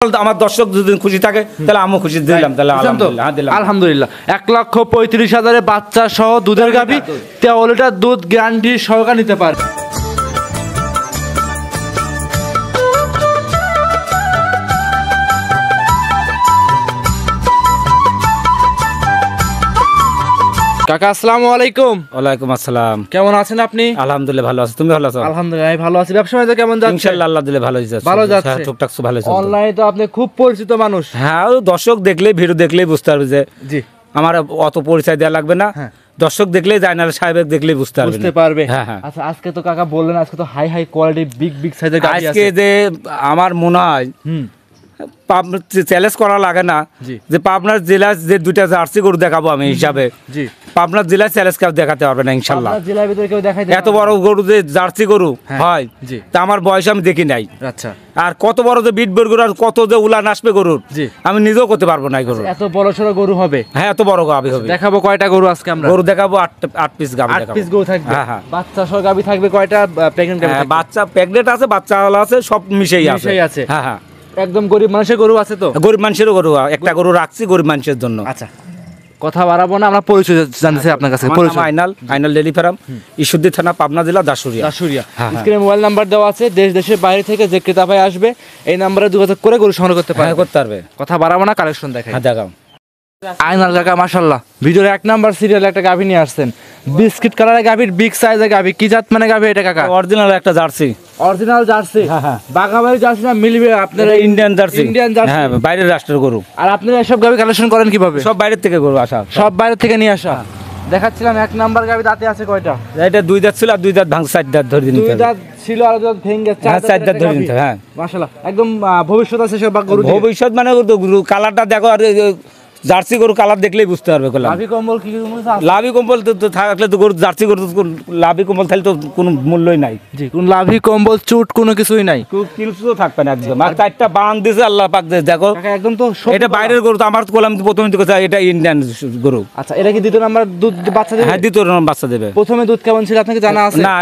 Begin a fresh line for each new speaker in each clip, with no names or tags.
আমার দর্শক যদি খুশি থাকে তাহলে আমিও খুশি দিলাম, তাহলে
আলহামদুলিল্লাহ। ১,৩৫,০০০ বাচ্চা সহ দুধের গাভী 13 লিটার দুধ গ্যারান্টি সহকারে নিতে পারে। কাকা আসসালামু আলাইকুম।
ওয়ালাইকুম আসসালাম।
কেমন আছেন আপনি?
আলহামদুলিল্লাহ ভালো আছি, তুমি ভালো আছো?
আলহামদুলিল্লাহ আমি ভালো আছি। ব্যবসা বাণিজ্য কেমন যাচ্ছে?
ইনশাআল্লাহ আল্লাহ দিলে ভালোই যাচ্ছে।
ভালো যাচ্ছে,
টুকটাক ভালো চলছে।
অনলাইনে তো আপনি খুব পরিচিত মানুষ।
হ্যাঁ, দর্শক দেখলেই ভিডিও দেখলেই বুঝতে পারবে যে
জি
আমার অত পরিচয় দেওয়া লাগবে না। দর্শক দেখলেই জানাল সাহেব দেখলেই বুঝতে পারবে। হ্যাঁ হ্যাঁ।
আচ্ছা, আজকে তো কাকা বললেন আজকে তো হাই হাই কোয়ালিটি বিগ সাইজের গাভী আছে।
আজকে যে আমার মনে হয় চ্যালেঞ্জ করা লাগে না যে পাবনার জেলার যে দুইটা জার্সি গরু দেখাবো আমি হিসাবে, পাবনার জেলার চ্যালেঞ্জ কেউ দেখাতে পারবে না ইনশাল্লাহ। এত বড় গরু যে জার্সি গরু হয় তা আমার বয়স আমি দেখি নাই।
আচ্ছা,
আর কত বড় যে বিট গরু আর কত যে উলান আসবে গরুর আমি নিজেও করতে পারবো না। গরু
এত বড় সড়ো গরু হবে?
হ্যাঁ, এত বড় গাভী হবে।
দেখাবো কয়টা গরু আজকে আমরা?
গরু দেখাবো 8 পিস গাভী।
8 পিস গরু থাকবে।
হ্যাঁ হ্যাঁ।
বাচ্চা সহ গাভী থাকবে কয়টা? প্রেগন্যান্ট গাভী?
বাচ্চা প্রেগন্যান্ট আছে, বাচ্চা ওলা আছে, সব মিশেই আছে। হ্যাঁ হ্যাঁ।
একদম গরিব মানুষের গরু আছে তো?
গরিব মানুষেরও গরু, একটা গরু রাখছি গরিব মানুষের জন্য।
আচ্ছা, কথা বাড়াবো না, আমরা পরিচয় জানতে চাই আপনার কাছে।
আইনাল ডেইরি ফার্ম, ঈশ্বরদী থানা, পাবনা জেলা, দাসুরিয়া।
স্ক্রিনে মোবাইল নাম্বার দেওয়া আছে, দেশ দেশের বাইরে থেকে যে ক্রেতা ভাই আসবে এই নাম্বারে যোগাযোগ করে গরু সংগ্রহ করতে পারবে। কথা বাড়াবো না, কালেকশন দেখাই।
হ্যাঁ দেখাও।
আইনাল কাকা মাশাআল্লাহ ভিডিওর 1 নাম্বার সিরিয়ালে একটা গাভী নিয়ে আসছেন, বিস্কিট কালারের গাভীর বিগ সাইজের গাভী। কি জাত মানে গাভী এটা কাকা?
অরিজিনাল একটা জার্সি।
Original jersey? হ্যাঁ। বাগাবাড়ি জার্সি না মিলবে আপনার?
Indian jersey. হ্যাঁ, বাইরের রাষ্ট্রের গরু।
আর আপনারা এসব গাভী কালেকশন করেন কিভাবে?
সব বাইরের থেকে গরু আসা,
সব বাইরে থেকে নিয়ে আসা। দেখাচ্ছিলাম 1 নাম্বার গাভী, দাঁতে আছে কয়টা?
এটা 2 দাঁত ছিল আর 2 দাঁত ভাঙ, 4 দাঁত ধরে দিন।
2 দাঁত ছিল আর 2 দাঁত ভেঙে
4 দাঁত ধরে দিন। হ্যাঁ
মাশাআল্লাহ, একদম ভবিষ্যৎ আছে সব গরু।
ভবিষ্যৎ মানে গরু কালারটা দেখো, আর জার্সি গরু কালার দেখলেই বুঝতে পারবে।
লাভি কম্বল কি?
লাভি কম্বল তো থাকলে তো গরু জার্সি গরু লাভি কম্বল থাকলে তো কোনো মূল্যই নাই।
জি, কোন লাভি কম্বল চুট কোনো কিছুই নাই,
কিছু থাকবে না একদম। আর 4টা বান দিয়েছে আল্লাহ পাক, দেখো
একদম তো।
এটা বাইরের গরু তো, আমার বললাম প্রথমে কথা এটা ইন্ডিয়ান গরু।
আচ্ছা, এটা কি দ্বিতীয় নাম্বার দুধ বাচ্চা দেবে?
হ্যাঁ, দ্বিতীয় নাম্বার বাচ্চা দেবে।
প্রথমে দুধ কেমন ছিল আপনাকে জানা আছে?
না,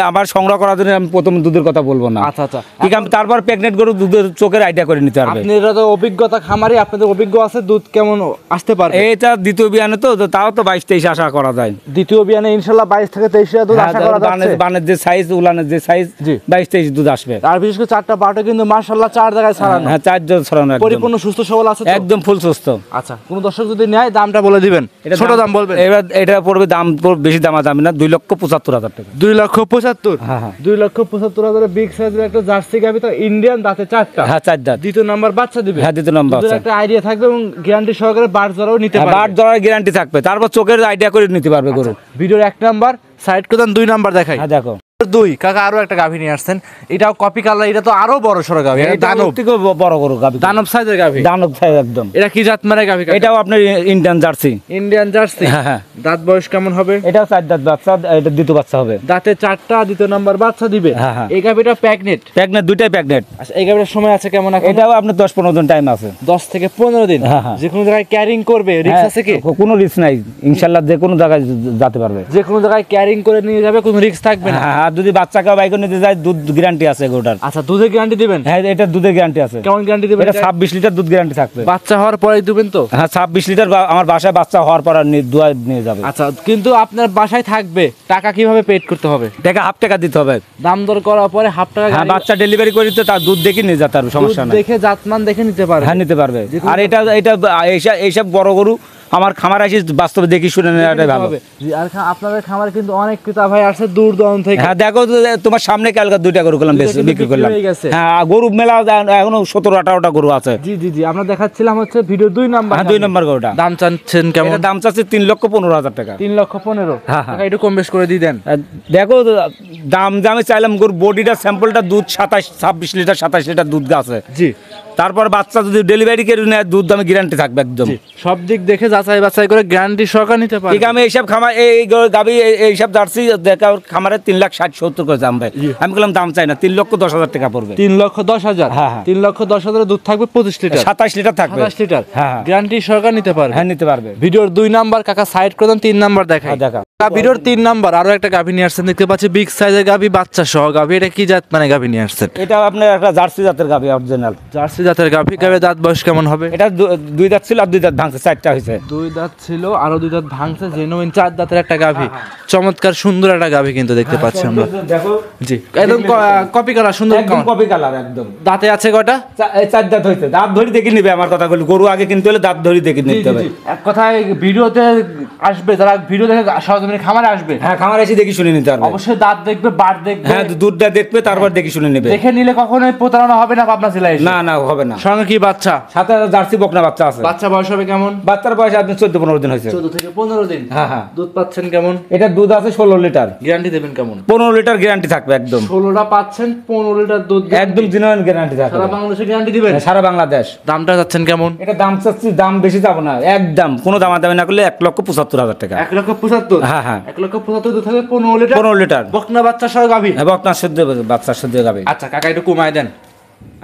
আমার সংগ্রহ করার জন্য আমি প্রথম দুধের কথা বলবো না।
আচ্ছা আচ্ছা,
ঠিক আছে। তারপর প্রেগনেন্ট গরু দুধের চোখের আইডিয়া করে নিতে পারবে।
আপনারা তো অভিজ্ঞতা খামারি, আপনাদের অভিজ্ঞ আছে, দুধ কেমন আসতে পারে?
এটা দ্বিতীয় বিয়ানে তো তাও তো 22-23 আশা করা যায়।
দ্বিতীয় বিয়ানে ইনশাআল্লাহ 22 থেকে 23 দুধ আশা করা যাচ্ছে।
বানের যে সাইজ, উলানের যে সাইজ, 22-23 দুধ আসবে।
আর বিশেষ করে 4টা বাটো কিন্তু মাশাআল্লাহ 4 জায়গায় ছড়ানো।
হ্যাঁ, 4 জন ছড়ানো,
পরিপূর্ণ সুস্থ সবল আছে তো?
একদম ফুল সুস্থ।
আচ্ছা, কোন দর্শক যদি নেয় দামটা বলে দিবেন, ছোট দাম বলবেন।
এবার এটা পড়বে দাম বেশি দামি না, 2,75,000 টাকা।
2,75,000?
হ্যাঁ,
2,75,000 বিগ সাইজের একটা জার্সি গাভী তো, ইন্ডিয়ান, দাঁতে 4টা।
হ্যাঁ, 4 দাঁত।
দ্বিতীয় নাম্বার বাচ্চা দিবে?
হ্যাঁ, দ্বিতীয় নাম্বার বাচ্চা।
একটা আইডিয়া থাকবে এবং গ্যারান্টি সহকারে বাট জরাও নিতে পারবে।
বাট জরার গ্যারান্টি থাকবে, তারপর চোখের আইডিয়া করে নিতে পারবে গরু।
ভিডিওর 1 নাম্বার সাইড করে দেন, 2 নাম্বার দেখাই।
হ্যাঁ দেখো।
2 কাকা আরো একটা গাভী নিয়ে আসছেন, এটাও কপি কালার, এটা তো আরো বড় সরো গাভী।
দানব থেকে বড় গরু গাভী,
দানব সাইজের গাভী।
দানব সাইজ একদম।
এটা কি জাত মানে গাভী?
এটাও আপনার ইন্ডিয়ান জার্সি।
Indian jersey.
হ্যাঁ।
দাঁত বয়স কেমন হবে?
এটাও 4 দাঁত বাচ্চা, এটা দ্বিতীয় বাচ্চা হবে।
দাঁতে 4টা, দ্বিতীয় নাম্বার বাচ্চা দিবে।
হ্যাঁ।
এই গাভীটা প্রেগনেন্ট?
প্রেগনেন্ট, দুইটাই প্রেগনেন্ট।
আচ্ছা, এই গাভীটার সময় আছে কেমন এখন?
এটাও আপনার 10-15 দিন টাইম আছে।
10 থেকে 15 দিন। যে কোনো জায়গায় ক্যারিং করবে, রিস্ক আছে কি?
কোনো রিস্ক নাই ইনশাআল্লাহ, যে কোনো জায়গায় যেতে পারবে।
যে কোনো জায়গায় ক্যারিং করে নিয়ে যাবে, কোনো রিস্ক থাকবে না।
হ্যাঁ, আর যদি বাচ্চাকে বাইক নিতে যায় দুধ গ্যারান্টি আছে গরুটার।
আচ্ছা, দুধের গ্যারান্টি দিবেন?
হ্যাঁ, এটা দুধের গ্যারান্টি আছে।
কেমন গ্যারান্টি দিবেন?
এটা 26 লিটার দুধ গ্যারান্টি থাকবে।
বাচ্চা হওয়ার পরেই দিবেন তো?
হ্যাঁ, 26 লিটার আমার বাসায় বাচ্চা হওয়ার পর দুয়া নিয়ে যাবে।
আচ্ছা, কিন্তু আপনার বাসায় থাকবে, টাকা কিভাবে পেড করতে হবে?
টাকা হাফ টাকা দিতে হবে।
দাম দর করার পরে হাফ টাকা?
হ্যাঁ, বাচ্চা ডেলিভারি করে দিতে তার দুধ দেখে নিয়ে যেতে পারবে, সমস্যা নাই।
দেখে জাতমান দেখে নিতে পারবে?
হ্যাঁ, নিতে পারবে। আর এইসব বড় গরু আমার খামার আসি বাস্তবে দেখি শুনে নেওয়াটাই ভালো।
আর আপনাদের খামারে কিন্তু অনেক ক্রেতা ভাই আসে দূর দূরান্ত থেকে।
হ্যাঁ দেখো, তোমার সামনে কালকে 2টা গরু করলাম, বিক্রি করলাম। হ্যাঁ, গরু মেলা এখনো 17-18টা গরু আছে।
জি জি জি, আমরা দেখাচ্ছিলাম হচ্ছে ভিডিও 2 নাম্বার।
হ্যাঁ, 2 নম্বর গরুটা।
দাম চাচ্ছেন কেমন?
দাম চাচ্ছে 3,15,000 টাকা।
3,15,000?
হ্যাঁ।
একটু কম বেশ করে দিয়ে দেন।
দেখো, দামে চাইলাম গরু বডিটা স্যাম্পলটা দুধ 26 লিটার 27 লিটার দুধ আছে।
জি।
তারপর বাচ্চা যদি ডেলিভারি করে নেয় দুধ দামে গ্যারান্টি থাকবে একদম।
সব দিক দেখে যাচাই বাছাই করে গ্যারান্টি সহকারে নিতে পারবে।
ঠিক, আমি এইসব খামার এই গাবি এইসব জার্সি দেখা খামারে 3,60,70 করে দাম ভাই। আমি বললাম দাম চাই না, 3,10,000 টাকা পড়বে।
3,10,000?
হ্যাঁ।
3,10,000 দুধ থাকবে 25 লিটার?
27 লিটার থাকবে।
27 লিটার?
হ্যাঁ।
গ্যারান্টি সহকারে নিতে পারবে?
হ্যাঁ, নিতে পারবে।
ভিডিওর 2 নাম্বার কাকা সাইড করে দেন, 3 নাম্বার দেখাই।
দেখা
ভিডিওর 3 নাম্বার আরো একটা গাভী নিয়ে আসছেন, দেখতে পাচ্ছি বিগ সাইজের গাভী, বাচ্চা সহ গাভী। এটা কি জাত মানে গাভী নিয়ে আসছেন?
এটা আপনার একটা জার্সি জাতের গাভী, অরিজিনাল
জার্সি জাতের গাভী, গাভীর দাঁত বয়স কেমন হবে?
এটা দুই দাঁত ছিল আর দুই দাঁত ভাঙছে, 4টা হয়েছে।
2 দাঁত ছিল আরো 2 দাঁত ভাঙছে, জেনুইন 4 দাঁতের একটা গাভী। চমৎকার সুন্দর একটা গাভী কিন্তু দেখতে পাচ্ছি আমরা।
দেখো
জি, একদম কপি কালার, সুন্দর
একদম কপি কালার একদম।
দাঁতে আছে কয়টা?
4 দাঁত হয়েছে। দাঁত ধরে দেখে নিবে, আমার কথা বলি, গরু আগে কিনতে হলে দাঁত ধরে দেখে নিতে হবে।
এক কথায় ভিডিওতে আসবে, যারা ভিডিও দেখে সরজমিনে খামারে আসবে,
হ্যাঁ খামার এসে দেখি শুনে নিতে পারবে।
অবশ্যই দাঁত দেখবে, বাট দেখবে,
হ্যাঁ দুধটা দেখবে, তারপর দেখি শুনে নেবে।
দেখে নিলে কখনোই প্রতারণা হবে না পাবনা জেলায়।
না না হবে না।
সঙ্গে কি বাচ্চা?
সাথে জার্সি বকনা বাচ্চা আছে।
বাচ্চা বয়স হবে কেমন?
বাচ্চার বয়স আপনি 14-15 দিন হয়েছে।
14 থেকে 15 দিন।
হ্যাঁ হ্যাঁ।
দুধ পাচ্ছেন কেমন?
এটা দুধ আছে 16 লিটার।
গ্যারান্টি দেবেন কেমন?
15 লিটার গ্যারান্টি থাকবে একদম।
16টা পাচ্ছেন, 15 লিটার দুধ
একদম জেনুইন গ্যারান্টি থাকবে।
সারা বাংলাদেশে গ্যারান্টি দিবেন?
সারা বাংলাদেশ।
দামটা যাচ্ছেন কেমন?
এটা দাম চাচ্ছি, দাম বেশি যাবো না, একদম কোনো দামাদামি না করলে 1,75,000 টাকা।
1,75,000?
হ্যাঁ হ্যাঁ।
1,75,000 দুধ থাকে 15 লিটার।
15 লিটার
বকনা বাচ্চা সহ গাভী।
হ্যাঁ বকনা শুদ্ধ বাচ্চা শুদ্ধ গাবে।
আচ্ছা কাকা একটু কমায় দেন।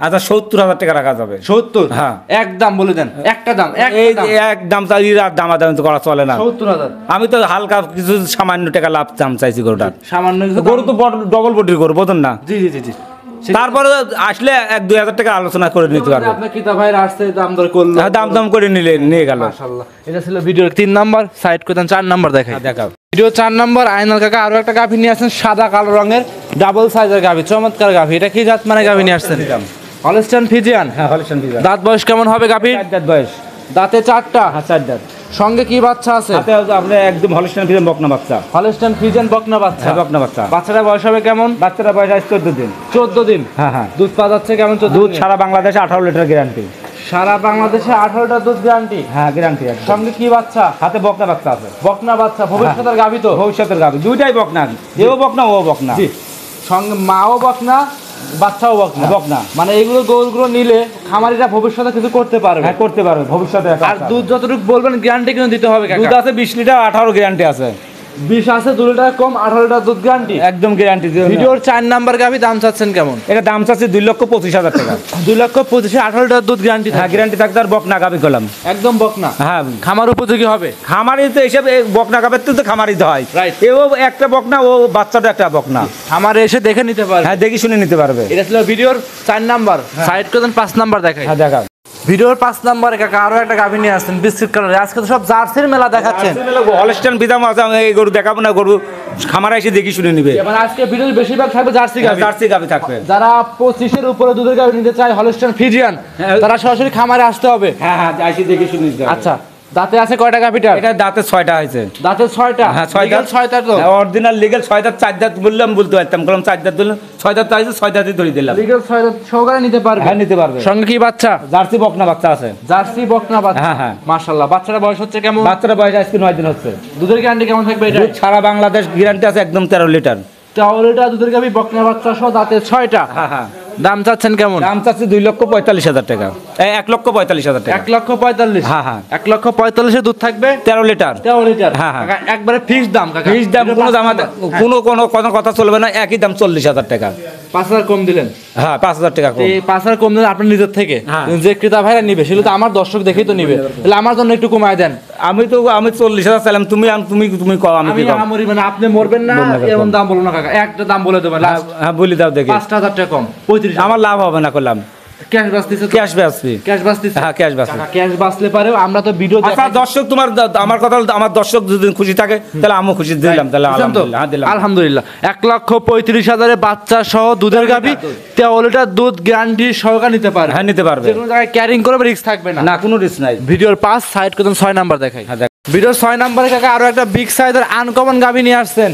আচ্ছা 70,000 টাকা রাখা যাবে।
70?
হ্যাঁ।
এক দাম বলে দেন, একটা দাম,
এই এক দাম চাই, আর দামাদামি তো করা চলে না।
70,000?
আমি তো হালকা কিছু সামান্য টাকা লাভ দাম চাইছি গরুটার।
সামান্য কিছু
গরু তো ডবল বডির গরু, বোঝেন না?
জি জি জি জি।
তারপরে আসলে 1-2 হাজার টাকা আলোচনা করে নিতে পারবে।
আপনার কিতা ভাইরা আসছে, দাম দর করলো,
হ্যাঁ দাম করে নিয়ে গেল।
মাশাআল্লাহ। এটা ছিল ভিডিওর 3 নাম্বার। সাইড করে দেন, 4 নাম্বার দেখাই।
দেখাও।
Video 4 number. আইনাল কাকা আরো একটা গাভী নিয়ে আসছেন, সাদা কালো রঙের ডাবল সাইজের গাভী, চমৎকার গাভী। এটা কি জাত মানে গাভী নিয়ে আসছেন? Holstein Friesian.
হ্যাঁ হলস্টাইন ফ্রিজিয়ান।
দাঁত বয়স কেমন হবে গাভীর?
4 দাঁত বয়স।
দাঁতে 4টা?
হ্যাঁ 4 দাঁত।
সঙ্গে কি বাচ্চা আছে?
সাথে আপনি একদম হলস্টাইন ফ্রিজিয়ান বকনা বাচ্চা।
হলস্টাইন ফ্রিজিয়ান বকনা বাচ্চা।
হ্যাঁ বকনা বাচ্চা।
বাচ্চাটা বয়স হবে কেমন?
বাচ্চাটা বয়স আজ 14 দিন।
14 দিন?
হ্যাঁ হ্যাঁ।
দুধ পাওয়া যাচ্ছে কেমন?
দুধ সারা বাংলাদেশে 18 লিটার গ্যারান্টি।
সারা বাংলাদেশে 18টা দুধ গ্যারান্টি?
হ্যাঁ গ্যারান্টি।
সঙ্গে কি বাচ্চা?
হাতে বকনা বাচ্চা আছে।
বকনা বাচ্চা, ভবিষ্যতের গাভী তো?
ভবিষ্যতের গাভী, দুইটাই বকনা, এও বকনা ও বকনা।
জি। সঙ্গে মাও বকনা, বাচ্চাও বকনা।
বকনা
মানে এইগুলো গরুগুলো নিলে খামারিরা ভবিষ্যতে কিছু করতে পারবে।
হ্যাঁ করতে পারবে ভবিষ্যতে।
আর দুধ যতটুকু বলবেন গ্যারান্টি কিন্তু দিতে হবে কাকা?
দুধ আছে 20 লিটার, 18 গ্যারান্টি আছে।
20 আছে, 2 লিটার কম, 18 লিটার দুধ গ্যারান্টি
একদম গ্যারান্টি।
ভিডিওর 4 নাম্বার গাভী, দাম চাচ্ছেন কেমন?
এটা দাম চাচ্ছি 2,25,000 টাকা।
2,25,000, 18 লিটার দুধ গ্যারান্টি?
হ্যাঁ গ্যারান্টি থাকতে। আর বকনা গাভী করলাম
একদম বকনা।
হ্যাঁ
খামার উপযোগী হবে।
খামারি তো এইসব বকনা গাভীর তো খামারিতে হয়।
Right.
এও একটা বকনা, ও বাচ্চাটা একটা বকনা।
খামারে এসে দেখে নিতে পারবে।
হ্যাঁ দেখি শুনে নিতে পারবে।
এটা ছিল ভিডিওর 4 নাম্বার। সাইড করে দেন, 5 নাম্বার দেখাই।
হ্যাঁ দেখাও।
ভিডিওর 5 নাম্বারে কাকা আরো একটা গাভী নিয়ে আসছেন, বিস্কিট কালার। আজকে তো সব জার্সির মেলা দেখাচ্ছেন।
হলস্টাইন ফ্রিজিয়ান আছে, আমি এই গরু দেখাবো না, গরু খামারে এসে দেখি শুনে নিবে।
মানে আজকে ভিডিওর বেশিরভাগ থাকবে জার্সি গাভী।
জার্সি গাভী থাকবে।
যারা 25-এর উপরে দুধের গাভী নিতে চায়, হলস্টাইন ফ্রিজিয়ান, তারা সরাসরি খামারে আসতে হবে।
হ্যাঁ হ্যাঁ এসে দেখি শুনে নিতে হবে।
আচ্ছা, দাঁতে আছে কয়টা গাভীটার?
এটা দাঁতে 6টা হয়েছে।
দাঁতে 6টা?
হ্যাঁ 6 দাঁত।
6টা তো
অরিজিনাল লিগ্যাল 6 দাঁত। 4 দাঁত বললাম, বলতে পারতাম, বললাম 4 দাঁত বললাম, 6 দাঁত হয়েছে, 6 দাঁতই ধরে দিলাম।
লিগ্যাল 6 দাঁত সহকারে নিতে পারবে?
হ্যাঁ নিতে পারবে।
সঙ্গে কি বাচ্চা?
জার্সি বকনা বাচ্চা আছে।
জার্সি বকনা বাচ্চা?
হ্যাঁ হ্যাঁ।
মাশাআল্লাহ। বাচ্চাটা বয়স হচ্ছে কেমন?
বাচ্চাটা বয়স আজকে 9 দিন হচ্ছে।
দুধের গ্যারান্টি কেমন থাকবে এটা?
দুধ সারা বাংলাদেশ গ্যারান্টি আছে, একদম 13 লিটার।
তাহলে এটা দুধের গাভী, বকনা বাচ্চা সহ, দাঁতে 6টা।
হ্যাঁ হ্যাঁ।
দাম চাচ্ছেন কেমন?
দাম চাচ্ছি 2,45,000 টাকা। 1,45,000 টাকা।
1,45,000?
হ্যাঁ হ্যাঁ।
1,45,000 দুধ থাকবে,
13 লিটার।
13 লিটার?
হ্যাঁ, হ্যাঁ।
কাকা, একবারে ফিক্স দাম কাকা?
ফিক্স দাম, কোনো দাম কোনো কথা চলবে না, একই দাম 40,000 টাকা।
5,000 কম দিলেন?
হ্যাঁ 5,000 টাকা কম।
এই 5,000 কম দিলেন আপনার নিজের থেকে?
হ্যাঁ।
যে ক্রেতা ভাইরা নিবে সেগুলো তো আমার দর্শক দেখেই তো নিবে, তাহলে আমার জন্য একটু কমায় দেন।
আমি 40,000 চাইলাম, তুমি কও, আমি কি কম?
আমরি মানে আপনি মরবেন না এমন দাম বলো না কাকা, একটা দাম বলে দেবেন।
হ্যাঁ বলি দাও দেখি।
5,000 টাকা কম, 35।
আমার লাভ হবে না করলাম।
ক্যাশ বাঁচতেছে?
ক্যাশ বাঁচবি।
ক্যাশ বাঁচতেছে?
হ্যাঁ ক্যাশ বাঁচবি।
কাকা ক্যাশ বাঁচলে পারেও আমরা তো ভিডিও
আচ্ছা দর্শক, তোমার আমার কথা, আমার দর্শক যদি খুশি থাকে তাহলে আমিও খুশি দিলাম, তাহলে আলহামদুলিল্লাহ। হ্যাঁ দিলাম
আলহামদুলিল্লাহ। 1,35,000 বাচ্চা সহ দুধের গাভী, 13 লিটার দুধ গ্যারান্টি সহকারে নিতে পারে।
হ্যাঁ নিতে পারবে।
যে কোনো জায়গায় ক্যারিং করবে, রিস্ক থাকবে না।
না কোনো রিস্ক নাই।
ভিডিওর 5 সাইড করে 6 নাম্বার দেখাই।
হ্যাঁ দেখ।
ভিডিওর 6 নাম্বারে কাকা আরো একটা বিগ সাইজের আনকমন গাভী নিয়ে আসছেন।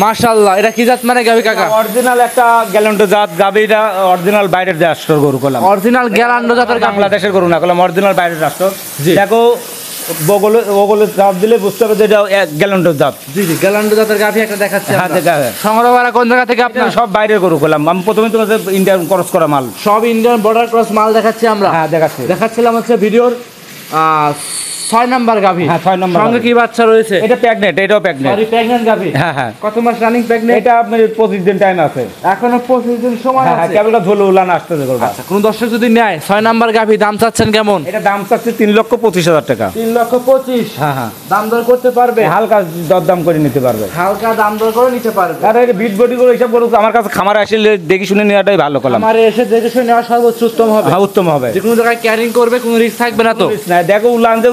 মাশাআল্লাহ। এটা কি জাত মানে গাভী কাকা?
অরিজিনাল একটা গ্যালান্ডো জাত গাভীটা, অরিজিনাল বাইরের রাষ্ট্রের গরু করলাম।
অরিজিনাল গ্যালান্ডো জাতের গাভী?
বাংলাদেশের গরু না করলাম, অরিজিনাল বাইরের রাষ্ট্র। দেখো ওগুলো জাত দিলে বুঝতে হবে যে এটা গ্যালান্ডো জাত।
জি জি, গ্যালান্ডো জাতের গাভী একটা দেখাচ্ছি।
হ্যাঁ দেখা।
সংগ্রহ করা কোন জায়গা থেকে আপনার?
সব বাইরের গরু করলাম আমি, প্রথমে তোমাদের ইন্ডিয়ান ক্রস করা মাল।
সব ইন্ডিয়ান বর্ডার ক্রস মাল দেখাচ্ছি আমরা।
হ্যাঁ দেখাচ্ছি।
দেখাচ্ছিলাম হচ্ছে ভিডিওর 6 নাম্বার গাভী।
হ্যাঁ 6 নম্বর
সঙ্গে কি বাচ্চা রয়েছে?
এটা প্রেগনেন্ট, এটাও প্রেগনেন্ট।
সরি প্রেগন্যান্ট গাভী।
হ্যাঁ হ্যাঁ
কত মাস রানিং প্রেগন্যান্ট?
এটা আপনার 25 দিন টাইম আছে।
এখনো 25 দিন সময়
হ্যাঁ হ্যাঁ
আছে।
কেবল ঝোল উলান আসতেছে গরুটা।
আচ্ছা কোন দর্শক যদি নেয় 6 নাম্বার গাভী দাম চাচ্ছেন কেমন?
এটা দাম চাচ্ছে 3,25,000 টাকা।
3,25,000।
হ্যাঁ হ্যাঁ
দাম দর করতে পারবে?
হালকা দরদাম করে নিতে পারবে।
হালকা দাম দর করে নিতে পারবে।
আর এই বিট বডি করে এইসব গরু আমার কাছে খামারে আসলে দেখি শুনে নেওয়াটাই ভালো করলাম।
আমারে এসে দেখে শুনে নেওয়া সর্বোচ্চ উত্তম হবে।
হ্যাঁ উত্তম হবে।
যে কোনো জায়গায় ক্যারিং করবে কোনো রিস্ক থাকবে না তো?
না দেখো উলান যে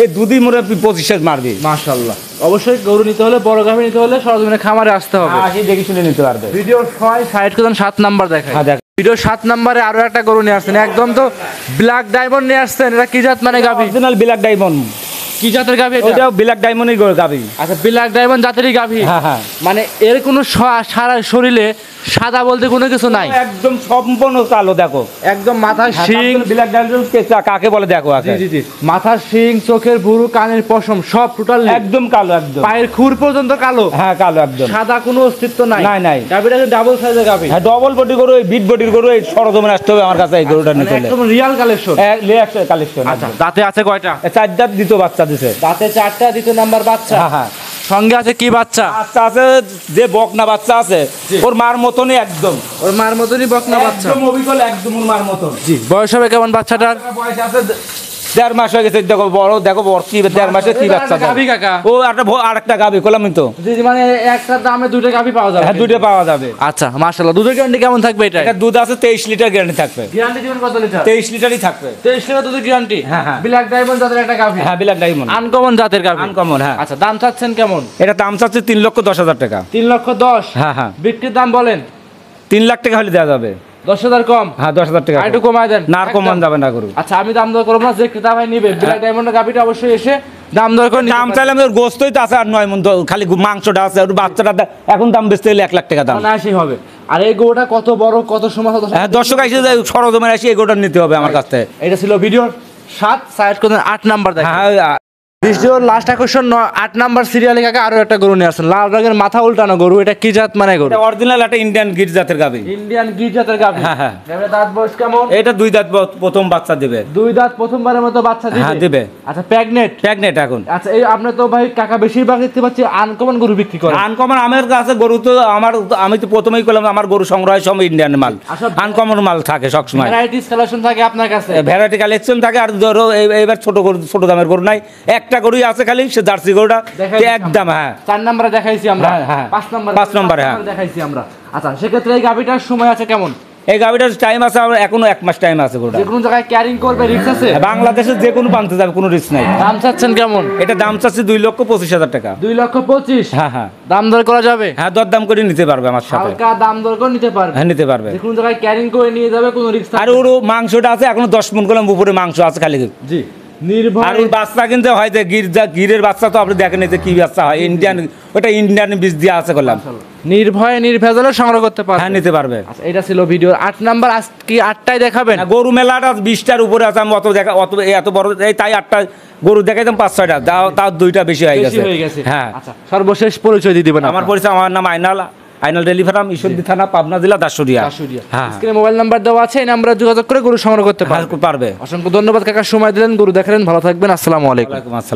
এই দুদিন মরে 25 মারবি।
মাশাআল্লাহ। অবশ্যই গরু নিতে হলে বড় গাভী নিতে হলে সরজমিনে খামারে আসতে হবে।
আসি দেখি শুনে নিতে পারবে।
ভিডিও 6 করে 7 নাম্বার দেখায়।
হ্যাঁ দেখ
ভিডিও 7 নম্বরে আরো একটা গরু নিয়ে আসছেন, একদম তো ব্ল্যাক ডায়মন্ড নিয়ে আসছেন। এটা কি জাত মানে গাভী?
Original black diamond.
কি জাতের গাভী এটা?
ওটাও ব্ল্যাক ডায়মন্ডই গাভী।
আচ্ছা ব্ল্যাক ডায়মন্ড জাতেরই গাভী।
হ্যাঁ হ্যাঁ
মানে এর কোনো সারা শরীরে সাদা বলতে কোনো কিছু নাই,
একদম সম্পূর্ণ কালো দেখো।
একদম মাথার শিং।
ব্ল্যাক ডায়মন্ড কাকে বলে দেখো আগে।
জি জি জি, মাথার শিং, চোখের ভুরু, কানের পশম সব টোটাল
একদম কালো একদম।
পায়ের খুর পর্যন্ত কালো।
হ্যাঁ কালো একদম।
সাদা কোনো অস্তিত্ব নাই।
নাই নাই।
গাভীটা ডাবল সাইজের গাভী।
হ্যাঁ ডবল বডি গরু, এই বিট বডির গরু, এই সরজমিনে আসতে হবে আমার কাছে এই গরুটা
মানে
নিতে হলে।
একদম রিয়াল কালেকশন।
কালেকশন।
আচ্ছা দাঁতে আছে কয়টা?
4 দাঁত দ্বিতীয় বাচ্চা দিছে।
দাঁতে 4টা, দ্বিতীয় নাম্বার বাচ্চা।
হ্যাঁ হ্যাঁ
সঙ্গে আছে কি বাচ্চা?
বাচ্চা আছে যে বকনা বাচ্চা আছে ওর মার মতনই একদম।
ওর মার মতনই বকনা বাচ্চা।
একদম অবিকল একদম ওর মার মতন।
জি, বয়স হবে কেমন বাচ্চাটার?
বয়স আছে 1.5 মাস হয়ে গেছে। দেখো বড়, দেখো বড় কি 1.5 মাসে কি বাচ্চা।
গাভী কাকা।
ও আরেকটা গাভী করলাম তো।
জি জি, মানে একটা দামে দুটো গাভী পাওয়া যাবে।
হ্যাঁ দুটো পাওয়া যাবে।
আচ্ছা মাশাআল্লাহ। দুধের গ্যারান্টি কেমন থাকবে এটা?
এটা দুধ আছে 23 লিটার গ্যারান্টি থাকবে।
গ্যারান্টি দিবেন কত লিটার?
23 লিটারই থাকবে।
23 লিটার দুধের গ্যারান্টি।
হ্যাঁ, হ্যাঁ।
ব্ল্যাক ডায়মন্ড জাতের একটা গাভী।
হ্যাঁ ব্ল্যাক ডায়মন্ড
আনকমন জাতের গাভী।
আনকমন। হ্যাঁ
আচ্ছা দাম চাচ্ছেন কেমন?
এটা দাম চাচ্ছে 3,10,000 টাকা।
3,10,000।
হ্যাঁ হ্যাঁ
বিক্রির দাম বলেন?
3 লাখ টাকা হলে দেওয়া যাবে।
10,000 কম?
হ্যাঁ 10,000 টাকা
আর একটু কমায় দেন।
না আর কমান যাবে না গরু।
আচ্ছা আমি দাম দর করব না, যে ক্রেতা ভাই নিবে ব্ল্যাক ডায়মন্ডের গাভীটা অবশ্যই এসে দাম দর করে নিতে
দাম
পারবে।
চাইলে আমি ওর গোস্তই তো আছে আর 9 মণ, খালি মাংসটা আছে ওর বাচ্চাটা এখন দাম বেচতে হলে 1 লাখ টাকা দাম।
অনায়াসই হবে। আর এই গরুটা কত বড়, কত সময়
হ্যাঁ দর্শক এসে সরজমিনে এসে এই গরুটা নিতে হবে আমার কাছ থেকে।
এটা ছিল ভিডিওর 7 সাইড করে 8 নাম্বার দেখেন।
হ্যাঁ
ভিডিওর লাস্ট আকর্ষণ 8 নাম্বার সিরিয়ালে কাকা আরো একটা গরু নিয়ে আসেন, লাল রঙের মাথা উল্টানো গরু। এটা কি জাত মানে গরু?
এটা অরিজিনাল একটা ইন্ডিয়ান গির জাতের গাভী।
ইন্ডিয়ান গির জাতের গাভী।
হ্যাঁ, হ্যাঁ।
গাভীর দাঁত বয়স কেমন?
এটা 2 দাঁত প্রথম বাচ্চা দিবে।
2 দাঁত প্রথমবারের মতো বাচ্চা দিবে।
হ্যাঁ দিবে।
আচ্ছা প্রেগনেন্ট।
প্রেগনেন্ট এখন।
আচ্ছা এই আপনি তো ভাই কাকা বেশিরভাগ দেখতে পাচ্ছি আনকমন গরু বিক্রি করেন।
আনকমন আমার কাছে গরু তো আমি তো প্রথমেই করলাম আমার গরু সংগ্রহ সব ইন্ডিয়ান মাল।
আচ্ছা,
আনকমন মাল থাকে সব সময়।
ভ্যারাইটিস কালেকশন থাকে আপনার কাছে।
ভ্যারাইটি কালেকশন থাকে। আর ধরো এইবার ছোট গরু, ছোট দামের গরু নাই, একটা গরুই আছে খালি, সে জার্সি গরুটা একদম। হ্যাঁ
4 নম্বরে দেখাইছি আমরা।
হ্যাঁ, হ্যাঁ।
5 নম্বরে
হ্যাঁ
দেখাইছি আমরা। আচ্ছা সেক্ষেত্রে এই গাভীটার সময় আছে কেমন?
এই গাভীটার টাইম আছে আমার এখনো 1 মাস টাইম আছে গরুটা।
যে কোনো জায়গায় ক্যারিং করবে, রিস্ক আছে?
বাংলাদেশের যে কোনো প্রান্তে যাবে, কোনো রিস্ক নাই।
দাম চাচ্ছেন কেমন?
এটা দাম চাচ্ছে 2,25,000 টাকা।
2,25,000।
হ্যাঁ হ্যাঁ
দাম দর করা যাবে?
হ্যাঁ দরদাম করে নিতে পারবে আমার সাথে।
হালকা দাম দর করে নিতে পারবে।
হ্যাঁ নিতে পারবে।
যে কোনো জায়গায় ক্যারিং করে নিয়ে যাবে, কোনো রিস্ক
আর ওর মাংসটা আছে এখনো 10 মণ করলাম উপরে মাংস আছে খালি।
জি নির্ভয়।
আর ওর বাচ্চা কিন্তু হয় যে গিরের বাচ্চা তো আপনি দেখেন যে কি বাচ্চা হয়, ইন্ডিয়ান, ওটা ইন্ডিয়ান বীজ দিয়ে আছে করলাম।
নির্ভয়ে নির্ভেজালে সংগ্রহ করতে পারবে।
হ্যাঁ নিতে পারবে।
আচ্ছা এটা ছিল ভিডিওর 8 নাম্বার। আজকে 8টাই দেখাবেন?
না, গরু মেলাটা 20টার উপরে আছে। আমি এত বড় তাই 8টা গরু দেখাইতাম, 5-6টা, তাও 2টা বেশি হয়ে
বেশি হয়ে
গেছে।
গেছে।
হ্যাঁ
আচ্ছা সর্বশেষ পরিচয় দিয়ে দিবেন।
আমার পরিচয়, আমার নাম আইনাল ডেলিভারাম, ঈশ্বরদী থানা, পাবনা জেলা, দাসুরিয়া। হ্যাঁ
স্ক্রিনে মোবাইল নাম্বার দেওয়া আছে, এই নাম্বারে যোগাযোগ করে গরু সংগ্রহ করতে পারবে।
পারবে।
অসংখ্য ধন্যবাদ কাকা, সময় দিলেন, গরু দেখালেন। ভালো থাকবেন, আসসালামু আলাইকুম।
ওয়ালাইকুম আসসালাম।